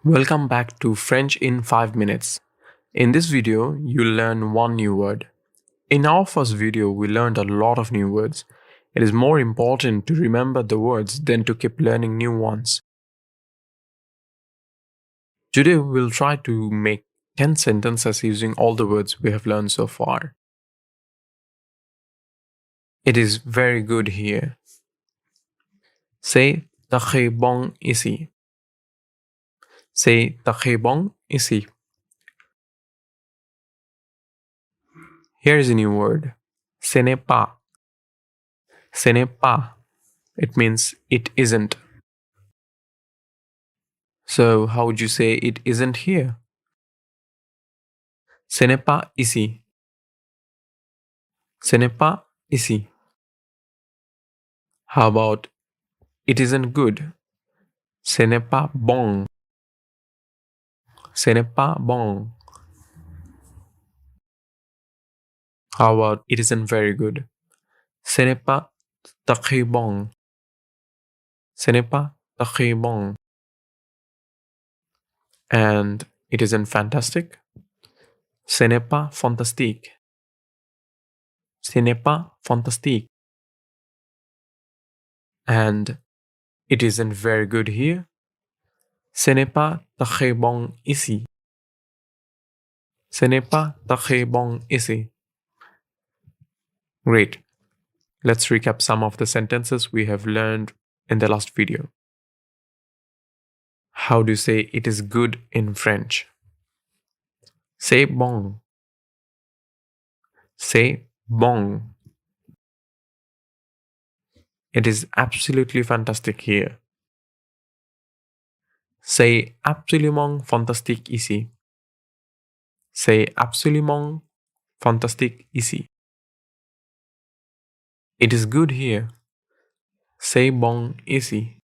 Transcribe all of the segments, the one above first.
Welcome back to French in 5 minutes. In this video, you'll learn one new word. In our first video, we learned a lot of new words. It is more important to remember the words than to keep learning new ones. Today, we'll try to make 10 sentences using all the words we have learned so far. It is very good here. C'est très bon ici. C'est très bon ici. Here is a new word. Ce n'est pas. Ce n'est pas. It means it isn't. So, how would you say it isn't here? Ce n'est pas ici. Ce n'est pas ici. How about it isn't good? Ce n'est pas bon. Ce n'est pas bon. How about it isn't very good? Ce n'est pas très bon. Ce n'est pas très bon. And it isn't fantastic? Ce n'est pas fantastique. Ce n'est pas fantastique. And it isn't very good here? Ce n'est pas très bon ici. Ce n'est pas très bon ici. Great. Let's recap some of the sentences we have learned in the last video. How do you say it is good in French? C'est bon. C'est bon. It is absolutely fantastic here. C'est absolument fantastique ici. C'est absolument fantastique ici. It is good here. C'est bon ici.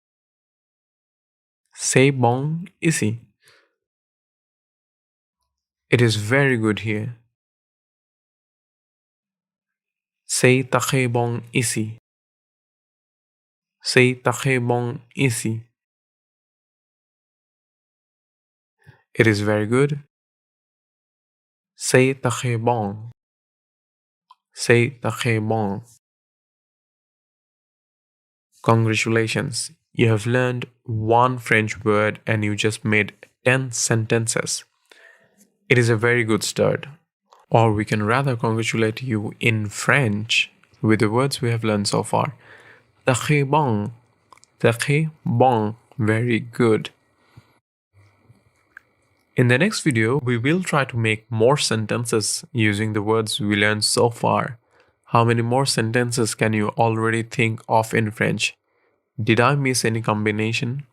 C'est bon ici. It is very good here. C'est très bon ici. C'est très bon ici. It is very good. C'est très bon. C'est très bon. Congratulations, you have learned one French word and you just made 10 sentences. It is a very good start. Or we can rather congratulate you in French with the words we have learned so far. Très bon. Très bon. Very good. In the next video, we will try to make more sentences using the words we learned so far. How many more sentences can you already think of in French? Did I miss any combination?